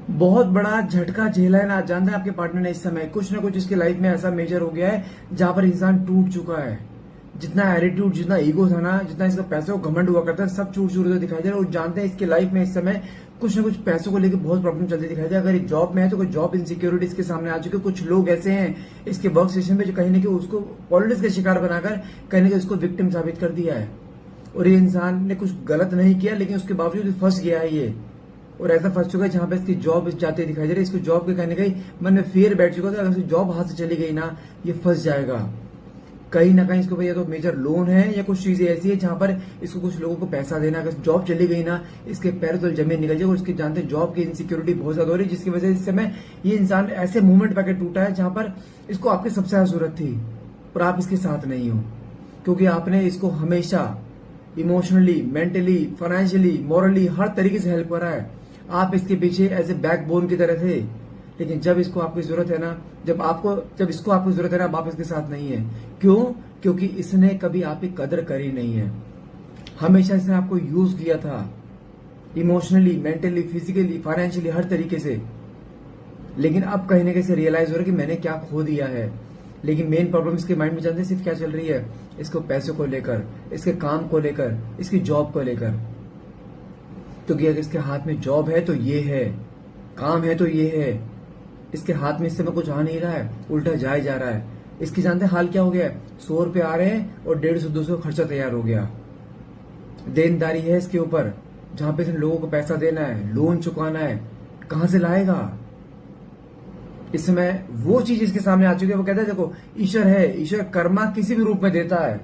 बहुत बड़ा झटका झेला है ना, जानते हैं आपके पार्टनर ने इस समय कुछ ना कुछ इसकी लाइफ में ऐसा मेजर हो गया है जहां पर इंसान टूट चुका है। जितना एटीट्यूड, जितना ईगो था ना, जितना इसका पैसों को घमंड हुआ करता है, सब चूर चूर दिखाई दे रहा है। और जानते हैं इसकी लाइफ में इस समय कुछ ना कुछ पैसों को लेकर बहुत प्रॉब्लम चलती दिखाई दे रही है। अगर एक जॉब में है तो कोई जॉब इनसिक्योरिटी इसके सामने आ चुकी है। कुछ लोग ऐसे हैं इसके वर्क स्टेशन पे जो कहीं ना कहीं उसको पॉलिटिक्स का शिकार बनाकर कहीं ना कहीं उसको विक्टिम साबित कर दिया है। और ये इंसान ने कुछ गलत नहीं किया, लेकिन उसके बावजूद फंस गया है ये। और ऐसा फंस चुका है जहां पे इसकी जॉब जाते दिखाई दे रही है। इसको जॉब के कहीं ना कहीं मन में फियर बैठ चुका था, अगर इसकी जॉब हाथ से चली गई ना, ये फंस जाएगा कहीं ना कहीं। इसको भैया तो मेजर लोन है या कुछ चीजें ऐसी है जहां पर इसको कुछ लोगों को पैसा देना। अगर जॉब चली गई ना, इसके पैर तो जमीन निकल जाएगी। और इसके जानते जॉब की इनसिक्योरिटी बहुत ज्यादा हो रही है, जिसकी वजह से इस समय ये इंसान ऐसे मूवमेंट पैके टूटा है जहां पर इसको आपकी सबसे ज्यादा जरूरत थी और आप इसके साथ नहीं हो। क्योंकि आपने इसको हमेशा इमोशनली, मेंटली, फाइनेंशियली, मॉरली हर तरीके से हेल्प करा है। आप इसके पीछे एज ए बैकबोन की तरह थे। लेकिन जब इसको आपकी जरूरत है ना, जब इसको आपकी जरूरत है ना, आप इसके साथ नहीं है। क्यों? क्योंकि इसने कभी आपकी कदर करी नहीं है। हमेशा इसने आपको यूज किया था, इमोशनली, मेंटली, फिजिकली, फाइनेंशियली, हर तरीके से। लेकिन अब कहीं ना कहीं से रियलाइज हो रहा है कि मैंने क्या खो दिया है। लेकिन मेन प्रॉब्लम इसके माइंड में जानते सिर्फ क्या चल रही है? इसको पैसों को लेकर, इसके काम को लेकर, इसकी जॉब को लेकर। क्योंकि अगर इसके हाथ में जॉब है तो ये है, काम है तो ये है। इसके हाथ में इस समय कुछ आ नहीं रहा है, उल्टा जाए जा रहा है। इसकी जानते हाल क्या हो गया है? 100 रुपए आ रहे हैं और 150-200 खर्चा तैयार हो गया। देनदारी है इसके ऊपर, जहां पे इसने लोगों को पैसा देना है, लोन चुकाना है। कहां से लाएगा? इस समय वो चीज इसके सामने आ चुकी है। वो कहता है देखो, ईश्वर है, ईश्वर कर्मा किसी भी रूप में देता है।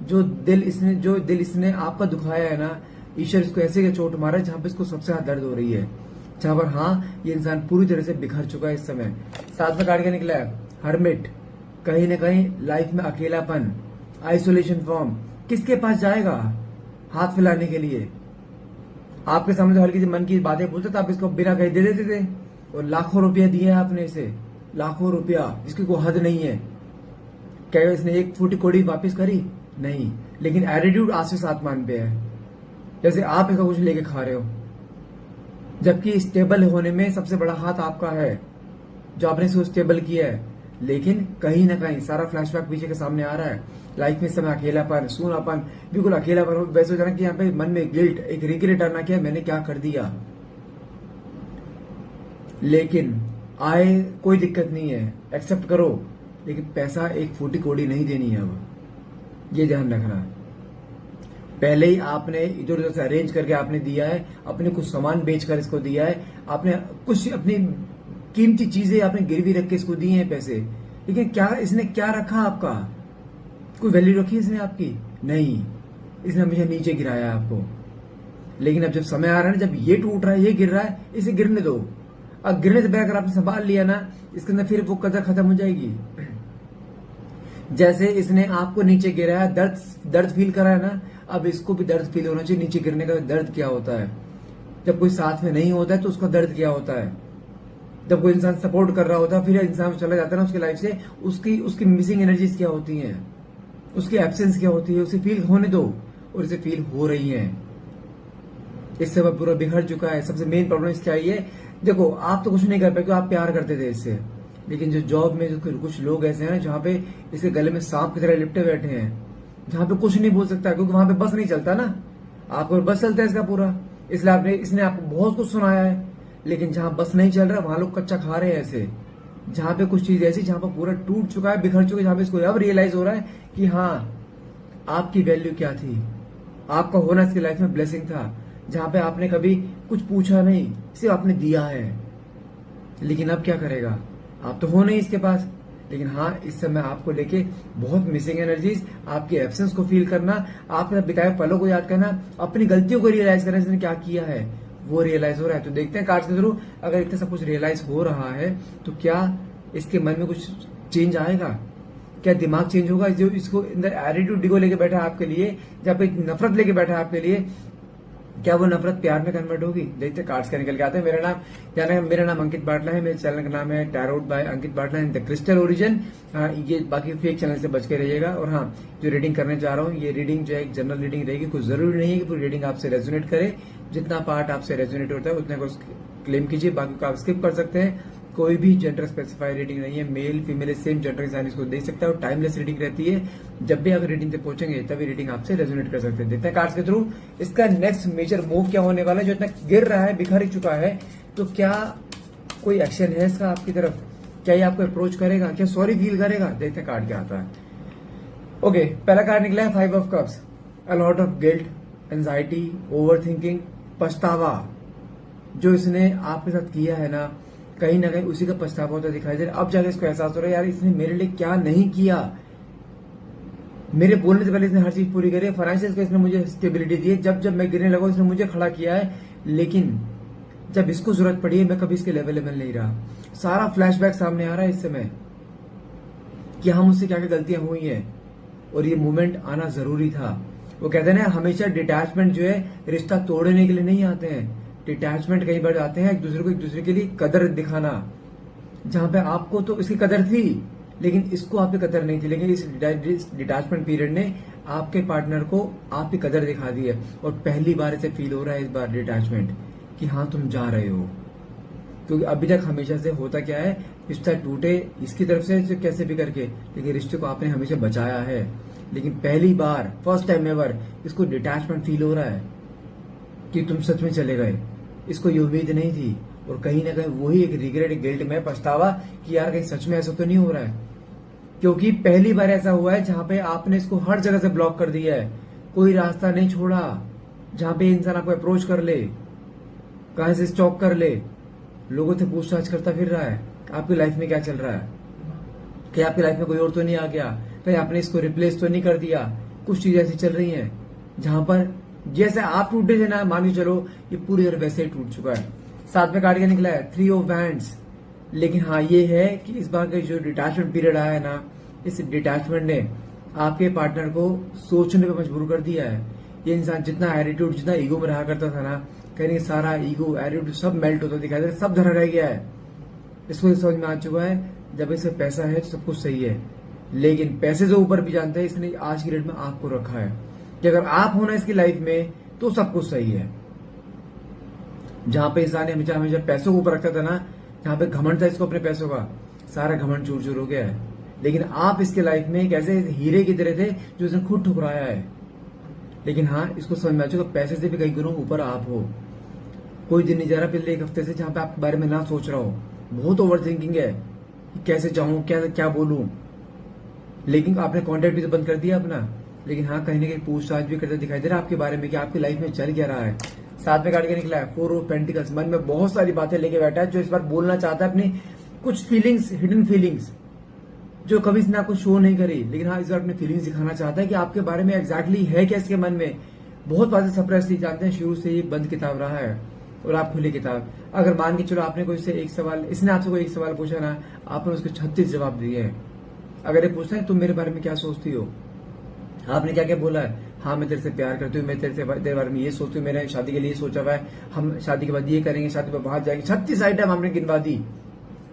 जो दिल इसने आपका दुखाया है ना, ईश्वर इसको ऐसे चोट मारा है जहां पे इसको सबसे ज्यादा दर्द हो रही है। जहां पर हाँ, ये इंसान पूरी तरह से बिखर चुका है इस समय। साथ में काट के निकला है हर्मिट, कहीं ना कहीं लाइफ में अकेलापन, आइसोलेशन फॉर्म। किसके पास जाएगा हाथ फैलाने के लिए? आपके सामने तो हल्की सी मन की बातें बोलते तो आप इसको बिना कहीं दे देते थे। और लाखों रुपया दिए हैं आपने इसे, लाखों रुपया, जिसकी कोई हद नहीं है। क्या इसने एक फूटी कोड़ी वापस करी? नहीं। लेकिन एटीट्यूड आशीष आसमान पे है, जैसे आप इसका कुछ लेके खा रहे हो। जबकि स्टेबल होने में सबसे बड़ा हाथ आपका है, जो आपने इसको स्टेबल किया है। लेकिन कहीं ना कहीं सारा फ्लैशबैक पीछे के सामने आ रहा है। लाइफ में इस समय अकेलापन, सूनापन, बिल्कुल अकेलापन। वैसे हो जाना कि यहाँ पे मन में गिल्ट, एक रिग्रेट आना कि मैंने क्या कर दिया। लेकिन आए कोई दिक्कत नहीं है, एक्सेप्ट करो। लेकिन पैसा एक फूटी कोड़ी नहीं देनी है। अब ये ध्यान रखना। पहले ही आपने इधर उधर से अरेंज करके आपने दिया है, अपने कुछ सामान बेचकर इसको दिया है, आपने कुछ अपनी कीमती चीजें आपने गिरवी रख के इसको दिए हैं पैसे। लेकिन क्या इसने क्या रखा आपका? कोई वैल्यू रखी इसने आपकी? नहीं। इसने हमेशा नीचे गिराया आपको। लेकिन अब जब समय आ रहा है ना, जब ये टूट रहा है, ये गिर रहा है, इसे गिरने दो। अब गिरने से पहले अगर आपने संभाल लिया ना, इसके अंदर फिर वो कदर खत्म हो जाएगी। जैसे इसने आपको नीचे गिराया, दर्द फील करा है ना, अब इसको भी दर्द फील होना चाहिए। नीचे गिरने का दर्द क्या होता है? जब कोई साथ में नहीं होता है तो उसका दर्द क्या होता है? जब कोई इंसान सपोर्ट कर रहा होता है, फिर इंसान चला जाता है ना उसकी लाइफ से, उसकी मिसिंग एनर्जीज क्या होती हैं, उसकी एब्सेंस क्या होती है, उसे फील होने दो। और इसे फील हो रही है। इस समय पूरा बिखर चुका है। सबसे मेन प्रॉब्लम इसकी आई है, देखो आप तो कुछ नहीं कर पाए क्योंकि आप प्यार करते थे इससे। लेकिन जो जॉब में जो कुछ लोग ऐसे हैं जहां पे इसके गले में सांप की तरह लिपटे बैठे हैं, जहां पे कुछ नहीं बोल सकता क्योंकि वहां पे बस नहीं चलता ना। आपको बस चलता है इसका पूरा, इसलिए इसने आपको बहुत कुछ सुनाया है। लेकिन जहां बस नहीं चल रहा वहां लोग कच्चा खा रहे हैं ऐसे। जहां पे कुछ चीज ऐसी जहां पर पूरा टूट चुका है, बिखर चुका है, जहां पे इसको अब रियलाइज हो रहा है कि हाँ, आपकी वैल्यू क्या थी, आपका होना इसकी लाइफ में ब्लेसिंग था। जहां पे आपने कभी कुछ पूछा नहीं, सिर्फ आपने दिया है। लेकिन अब क्या करेगा? आप तो हो नहीं इसके पास। लेकिन हाँ, इस समय आपको लेके बहुत मिसिंग एनर्जीज, आपकी एब्सेंस को फील करना, आपने बिताए पलों को याद करना, अपनी गलतियों को रियलाइज करना, इसने क्या किया है वो रियलाइज हो रहा है। तो देखते हैं कार्ड्स के थ्रू, अगर इतना सब कुछ रियलाइज हो रहा है तो क्या इसके मन में कुछ चेंज आएगा? क्या दिमाग चेंज होगा? जो इसको अंदर एटीट्यूड डिगो लेके बैठा है आपके लिए, जहाँ पे नफरत लेके बैठा है आपके लिए, क्या वो नफरत प्यार में कन्वर्ट होगी? देखते कार्ड्स का निकल के आते हैं। मेरा नाम अंकित बाटला है। मेरे चैनल का नाम है tarot by Ankit Batla in the crystal origin. ये बाकी फेक चैनल से बच के रहिएगा। और हाँ, जो रीडिंग करने जा रहा हूँ, ये रीडिंग जो है एक जनरल रीडिंग रहेगी। कुछ जरूरी नहीं है कि पूरी रीडिंग आपसे रेजोनेट करे। जितना पार्ट आपसे रेजोनेट होता है उतने को क्लेम कीजिए, बाकी को आप स्किप कर सकते हैं। कोई भी जेंडर स्पेसिफाई रेटिंग नहीं है, मेल फीमेल सेम जेंडर इंसान इसको दे सकता है और टाइमलेस रेटिंग रहती है। जब भी आप रेटिंग तक पहुंचेंगे तभी रेटिंग आपसे रेजोनेट कर सकते हैं। देखते हैं कार्ड्स के थ्रू इसका नेक्स्ट मेजर मूव क्या होने वाला है। जो इतना गिर रहा है, बिखर चुका है, तो क्या कोई एक्शन है इसका आपकी तरफ? क्या ये आपको अप्रोच करेगा? क्या सॉरी फील करेगा? देखते हैं कार्ड क्या आता है। ओके, पहला कार्ड निकला है 5 of cups. A lot of guilt, anxiety, over thinking, पछतावा। जो इसने आपके साथ किया है ना, कहीं ना कहीं उसी का पछतावा होता दिखाई दे रहा है। अब जाके इसको एहसास हो रहा है, यार इसने मेरे लिए क्या नहीं किया। मेरे बोलने से पहले इसने हर चीज पूरी करी है। फाइनेंशियल इसने मुझे स्टेबिलिटी दी है। जब जब मैं गिरने लगा इसने मुझे खड़ा किया है, लेकिन जब इसको जरूरत पड़ी है मैं कभी इसके अवेलेबल नहीं रहा। सारा फ्लैशबैक सामने आ रहा है इस समय कि हम मुझसे क्या क्या गलतियां हुई हैं और ये मोमेंट आना जरूरी था। वो कहते हैं ना, हमेशा डिटैचमेंट जो है रिश्ता तोड़ने के लिए नहीं आते हैं। डिटैचमेंट कई बार आते हैं एक दूसरे के लिए कदर दिखाना। जहां पे आपको तो इसकी कदर थी लेकिन इसको आपकी कदर नहीं थी, लेकिन इस डिटैचमेंट पीरियड ने आपके पार्टनर को आपकी कदर दिखा दी है। और पहली बार इसे फील हो रहा है इस बार डिटैचमेंट कि हाँ तुम जा रहे हो। क्योंकि अभी तक हमेशा से होता क्या है, रिश्ता टूटे इसकी तरफ से कैसे भी करके, लेकिन रिश्ते को आपने हमेशा बचाया है। लेकिन पहली बार, फर्स्ट टाइम एवर, इसको डिटैचमेंट फील हो रहा है कि तुम सच में चले गए। इसको ये उम्मीद नहीं थी और कहीं ना कहीं वही एक रिग्रेट, गिल्ट में पछतावा कि यार कहीं सच में ऐसा तो नहीं हो रहा है। क्योंकि पहली बार ऐसा हुआ है जहां पे आपने इसको हर जगह से ब्लॉक कर दिया है, कोई रास्ता नहीं छोड़ा जहां पे इंसान आपको अप्रोच कर ले, कहां से स्टॉक कर ले, लोगों से पूछताछ करता फिर रहा है आपकी लाइफ में क्या चल रहा है, कहीं आपकी लाइफ में कोई और तो नहीं आ गया, कहीं आपने इसको रिप्लेस तो नहीं कर दिया। कुछ चीजें ऐसी चल रही हैं जहां पर जैसे आप टूटे थे ना, मान के चलो ये पूरी तरह वैसे ही टूट चुका है। साथ में कार्ड क्या निकला है, 3 ऑफ वैंड्स। लेकिन हाँ ये है कि इस बार का जो डिटैचमेंट पीरियड आया है ना, इस डिटैचमेंट ने आपके पार्टनर को सोचने पे मजबूर कर दिया है। ये इंसान जितना एटीट्यूड, जितना ईगो में रहा करता था ना, कहीं सारा ईगो एटीट्यूड सब मेल्ट होता दिखाई दे रहा है, सब धरा रह गया है। इसको समझ में आ चुका है जब इसे पैसा है तो सब कुछ सही है, लेकिन पैसे से ऊपर भी जानते हैं इसने आज की डेट में आपको रखा है कि अगर आप होना इसकी लाइफ में तो सब कुछ सही है। जहां पे इंसान ने हमेशा हमेशा पैसों को ऊपर रखता था ना, जहां पे घमंड था इसको अपने पैसों का, सारा घमंड चूर चूर हो गया है। लेकिन आप इसके लाइफ में एक ऐसे हीरे की तरह थे जो इसने खुद ठुकराया है। लेकिन हाँ इसको समझ में आ चुका, पैसे से भी कई गुणों ऊपर आप हो। कोई दिन नहीं जा रहा पिछले 1 हफ्ते से जहां पे आपके बारे में ना सोच रहा हो। बहुत ओवर थिंकिंग है कि कैसे चाहूं, क्या बोलूं। लेकिन आपने कॉन्टेक्ट भी तो बंद कर दिया अपना। लेकिन हाँ कहीं ना कहीं पूछताछ भी करते दिखाई दे रहा है आपके बारे में कि आपकी लाइफ में चल क्या रहा है। साथ में कार्ड के निकला है 4 ऑफ पेंटिकल्स। मन में बहुत सारी बातें लेके बैठा है जो इस बार बोलना चाहता है, अपनी कुछ फीलिंग्स, हिडन फीलिंग्स जो कभी इसने आपको शो नहीं करी। लेकिन हाँ इस बार अपनी फीलिंग्स दिखाना चाहता है कि आपके बारे में एग्जैक्टली है क्या इसके मन में। बहुत बातें सप्रेस थी, जानते हैं शुरू से ये बंद किताब रहा है और आप खुली किताब। अगर मान के चलो आपने कोई से एक सवाल, इसने आपसे कोई एक सवाल पूछा ना, आपने उसके 36 जवाब दिए हैं। अगर ये पूछता है तुम मेरे बारे में क्या सोचती हो, आपने क्या क्या बोला है, हाँ मैं तेरे से प्यार करती हूँ, मैं तेरे बारे में ये सोचती हूँ, मैंने शादी के लिए सोचा हुआ है, हम शादी के बाद ये करेंगे, शादी पर बाहर जाएंगे। 36 आइटम हमने गिनवा दी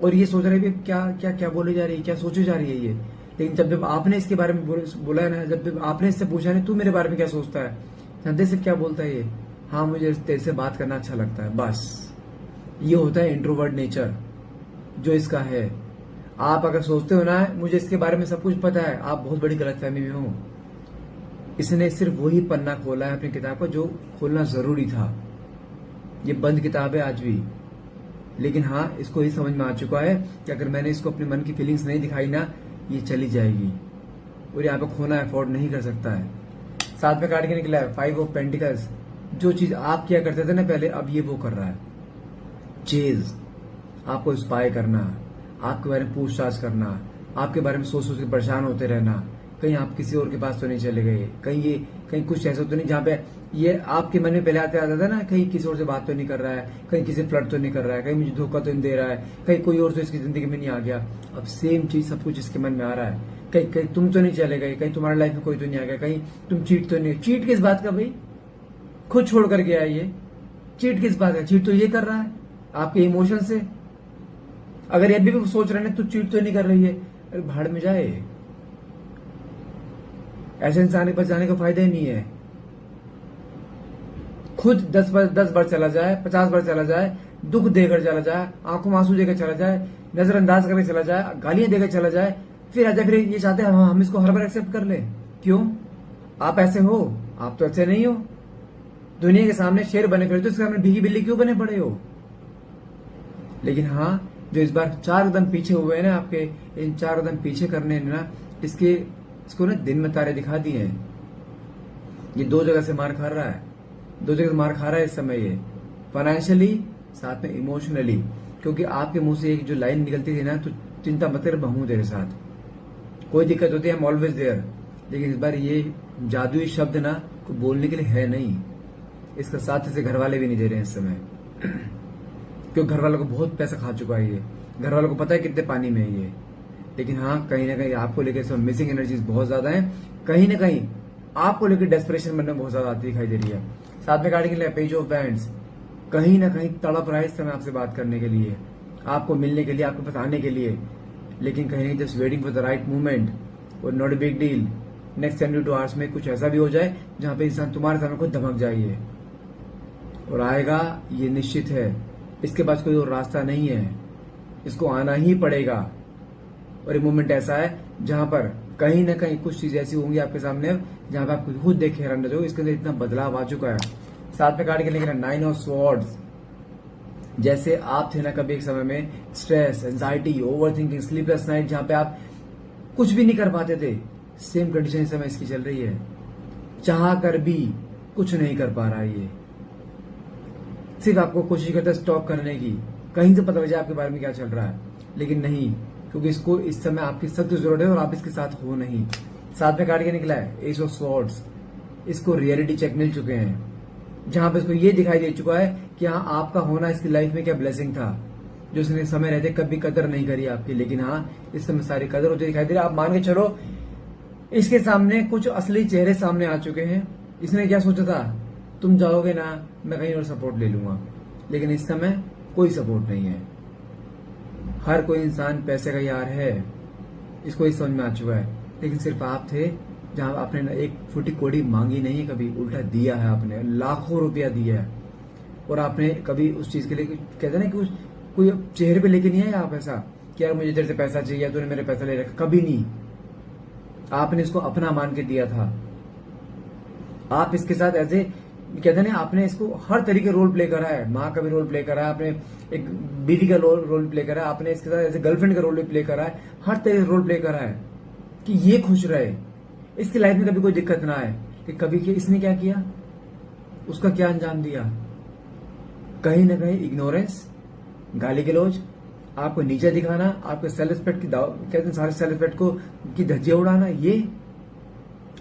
और ये सोच रहे क्या क्या क्या बोली जा रही है, क्या सोची जा रही है ये। लेकिन जब आपने इसके बारे में बोला है ना, जब आपने इससे पूछा है तू मेरे बारे में क्या सोचता है, जानते सिर्फ क्या बोलता है ये, हाँ मुझे तेरे से बात करना अच्छा लगता है। बस ये होता है इंट्रोवर्ट नेचर जो इसका है। आप अगर सोचते हो ना मुझे इसके बारे में सब कुछ पता है, आप बहुत बड़ी गलतफहमी में हो। इसने सिर्फ वही पन्ना खोला है अपनी किताब का जो खोलना जरूरी था। ये बंद किताब है आज भी। लेकिन हाँ इसको ये समझ में आ चुका है कि अगर मैंने इसको अपने मन की फीलिंग्स नहीं दिखाई ना, ये चली जाएगी और यहाँ पे खोना अफोर्ड नहीं कर सकता है। साथ में काट के निकला है 5 ऑफ पेंटिकल्स। जो चीज आप किया करते थे ना पहले, अब ये वो कर रहा है। चेज, आपको स्पाई करना, आपके बारे में पूछताछ करना, आपके बारे में सोच सोच के परेशान होते रहना, कहीं आप किसी और के पास तो नहीं चले गए, कहीं कुछ ऐसा तो नहीं जहां पे ये आपके मन में पहले आता था ना, कहीं किसी और से बात तो नहीं कर रहा है, कहीं किसी फ्लर्ट तो नहीं कर रहा है, कहीं मुझे धोखा तो नहीं दे रहा है, कहीं कोई और तो इसकी जिंदगी में नहीं आ गया। अब सेम चीज सब कुछ इसके मन में आ रहा है। कहीं तुम तो नहीं चले गए, कहीं तुम्हारी लाइफ में कोई तो नहीं आ गया, कहीं तुम चीट तो नहीं। चीट किस बात का भाई, खुद छोड़ कर गया ये। चीट किस बात का, चीट तो ये कर रहा है आपके इमोशन से। अगर ये भी सोच रहे हैं तू चीट तो नहीं कर रही है, अरे भाड़ में जाए। ऐसे इंसान के पास जाने का फायदा ही नहीं है। खुद 10 बार चला जाए, 50 बार चला जाए, दुख देकर चला जाए, आंखों में आंसू देकर चला जाए, नजरअंदाज करके चला जाए, गालियां देकर चला जाए, फिर आजा फिर ये चाहते हैं हम इसको हर बार एक्सेप्ट कर ले। क्यों? आप ऐसे हो? आप तो ऐसे नहीं हो। दुनिया के सामने शेर बने फिरते, उसके सामने भीगी बिल्ली क्यों बने पड़े हो? लेकिन हाँ, जो इस बार 4 कदम पीछे हुए हैं ना आपके, इन 4 कदम पीछे करने ने ना इसको ना दिन में तारे दिखा दिए हैं। ये 2 जगह से मार खा रहा है, 2 जगह से मार खा रहा है इस समय ये, फाइनेंशियली साथ में इमोशनली। क्योंकि आपके मुंह से एक जो लाइन निकलती थी ना, तो चिंता मत कर, मैं हूं तेरे साथ, कोई दिक्कत होती है, आई एम ऑलवेज देयर। लेकिन इस बार ये जादुई शब्द ना को बोलने के लिए है नहीं, इसका साथ से घर वाले भी नहीं दे रहे हैं इस समय। क्योंकि घर वालों को बहुत पैसा खा चुका है ये, घर वालों को पता है कितने पानी में है ये। लेकिन हाँ, कहीं ना कहीं आपको लेकर इस मिसिंग एनर्जीज बहुत ज्यादा है, कहीं ना कहीं आपको लेकर डेस्परेशन मन में बहुत ज्यादा आती दिखाई दे रही है। साथ में काटने के लिए पेज ऑफ बैंड्स, कहीं ना कहीं तड़प रहा है इस समय आपसे बात करने के लिए, आपको मिलने के लिए, आपके पास आने के लिए। लेकिन कहीं नहीं, just waiting for the right movement और not a big deal. Next 72 hours में कुछ ऐसा भी हो जाए जहां पे इंसान तुम्हारे सामने खुद धमक जाइए, और आएगा ये निश्चित है। इसके पास कोई और रास्ता नहीं है, इसको आना ही पड़ेगा। और ये मूवमेंट ऐसा है जहां पर कहीं ना कहीं कुछ चीजें ऐसी होंगी आपके सामने जहां पे आप खुद देख हैरान रह जाओगे, इसके अंदर इतना बदलाव आ चुका है। साथ में काट के लेकिन 9 ऑफ स्वॉर्ड्स, जैसे आप थे ना कभी एक समय में, stress, anxiety, overthinking, sleepless night, जहां पे आप कुछ भी नहीं कर पाते थे, सेम कंडीशन इस समय इसकी चल रही है। चाह कर भी कुछ नहीं कर पा रहा है ये, सिर्फ आपको कोशिश करता है स्टॉप करने की, कहीं से पता लग जाए आपके बारे में क्या चल रहा है, लेकिन नहीं, क्योंकि इसको इस समय आपकी सख्त जरूरत है और आप इसके साथ हो नहीं। साथ में काट के निकला है एस ऑफ स्वॉर्ड्स, इसको रियलिटी चेक मिल चुके हैं, जहां पे इसको ये दिखाई दे चुका है कि हाँ, आपका होना इसकी लाइफ में क्या ब्लेसिंग था, जो इसने समय रहते कभी कदर नहीं करी आपकी। लेकिन हाँ, इस समय सारी कदर होती दिखाई दे रही है। आप मान के चलो, इसके सामने कुछ असली चेहरे सामने आ चुके हैं। इसने क्या सोचा था, तुम जाओगे ना, मैं कहीं और सपोर्ट ले लूंगा, लेकिन इस समय कोई सपोर्ट नहीं है। हर कोई इंसान पैसे का यार है, इसको इस समझ में आ चुका है। लेकिन सिर्फ आप थे जहां आपने ना एक फुटी कोड़ी मांगी नहीं है कभी, उल्टा दिया है आपने, लाखों रुपया दिया है। और आपने कभी उस चीज के लिए कहते ना कि कोई चेहरे पे लेके नहीं आया आप ऐसा कि यार मुझे तेरे से पैसा चाहिए, तूने मेरे पैसा ले रखा, कभी नहीं। आपने इसको अपना मान के दिया था। आप इसके साथ ऐसे कहते ना, आपने इसको हर तरीके रोल प्ले करा है, माँ का भी रोल प्ले करा है आपने, एक बीवी का रोल प्ले करा है आपने, इसके साथ ऐसे गर्लफ्रेंड का रोल भी प्ले करा है, हर तरह रोल प्ले करा है कि ये खुश रहे, इसकी लाइफ में कभी कोई दिक्कत ना आए। कि कभी इसने क्या किया, उसका क्या अंजाम दिया, कहीं ना कहीं इग्नोरेंस, गाली गलौज, आपको नीचे दिखाना, आपके सेल्फ रिस्पेक्ट की कहते हैं सारे सेल्फ रिस्पेक्ट को की धज्जियां उड़ाना। ये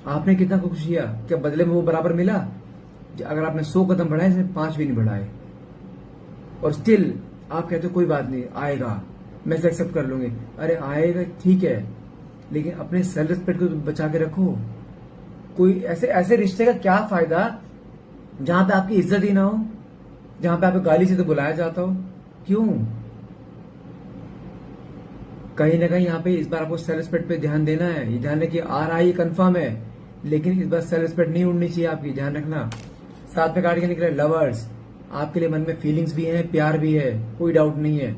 आपने कितना कुछ किया, क्या बदले में वो बराबर मिला? अगर आपने 100 कदम बढ़ाए, इसने 5 भी नहीं बढ़ाए, और स्टिल आप कहते हो कोई बात नहीं, आएगा, मैं इसे एक्सेप्ट कर लूंगी। अरे आएगा ठीक है, लेकिन अपने सेल्फ रिस्पेक्ट को बचा के रखो। कोई ऐसे रिश्ते का क्या फायदा जहां पे आपकी इज्जत ही ना हो, जहां पे आपको गाली से तो बुलाया जाता हो? क्यों? कहीं ना कहीं यहाँ पे इस बार आपको सेल्फ रिस्पेक्ट पे ध्यान देना है। ये ध्यान रखिए, आ रहा है ये कंफर्म है, लेकिन इस बार सेल्फ रिस्पेक्ट नहीं उड़नी चाहिए आपकी, ध्यान रखना। साथ में काट के निकले लवर्स, आपके लिए मन में फीलिंग्स भी हैं, प्यार भी है, कोई डाउट नहीं है।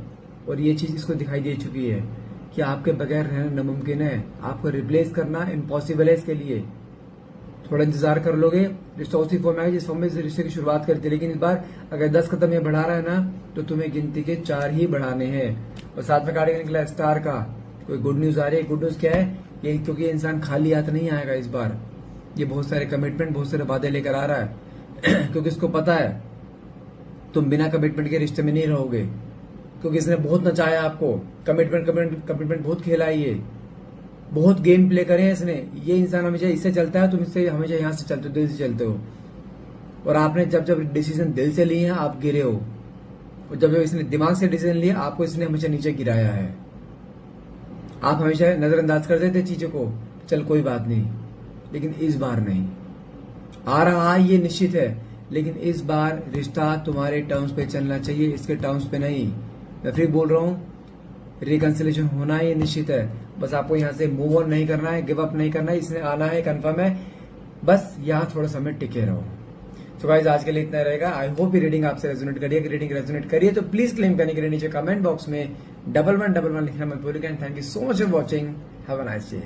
और ये चीज इसको दिखाई दे चुकी है कि आपके बगैर रहना नामुमकिन है, आपको रिप्लेस करना इम्पॉसिबल है। इसके लिए थोड़ा इंतजार कर लोगे, रिश्ता उसी फॉर्म में आएगा जिस फॉर्म में रिश्ते की शुरुआत करती है। लेकिन इस बार अगर 10 कदम ये बढ़ा रहा है ना, तो तुम्हें गिनती के 4 ही बढ़ाने हैं। और साथ में काट के निकला स्टार का, कोई गुड न्यूज आ रही है। गुड न्यूज क्या है ये, क्योंकि ये इंसान खाली हाथ नहीं आएगा इस बार, ये बहुत सारे कमिटमेंट, बहुत सारे वादे लेकर आ रहा है क्योंकि इसको पता है तुम बिना कमिटमेंट के रिश्ते में नहीं रहोगे, क्योंकि इसने बहुत नचाया आपको, कमिटमेंट बहुत खेला है, ये बहुत गेम प्ले करे हैं इसने। ये इंसान हमेशा इससे चलता है, तुम इससे हमेशा यहां से चलते हो, दिल से चलते हो। और आपने जब डिसीजन दिल से लिए हैं, आप गिरे हो, और जब इसने दिमाग से डिसीजन लिया, आपको इसने हमेशा नीचे गिराया है। आप हमेशा नजरअंदाज कर देते चीजों को, चल कोई बात नहीं, लेकिन इस बार नहीं। आ रहा ये निश्चित है, लेकिन इस बार रिश्ता तुम्हारे टर्म्स पे चलना चाहिए, इसके टर्म्स पे नहीं। मैं फिर बोल रहा हूं, रिकंसिलेशन होना ये निश्चित है, बस आपको यहां से मूव ऑन नहीं करना है, गिव अप नहीं करना है, इसने आना है, कंफर्म है। बस यहां थोड़ा समय टिके रहो। तो गाइस आज के लिए इतना रहेगा। आई होप ये रीडिंग आपसे रेजोनेट करिए। अगर रीडिंग रेजोनेट करिए तो प्लीज क्लेम करने के लिए नीचे कमेंट बॉक्स में 1111 लिखना मत भूलिएगा। And thank you so much for watching. Have a nice day.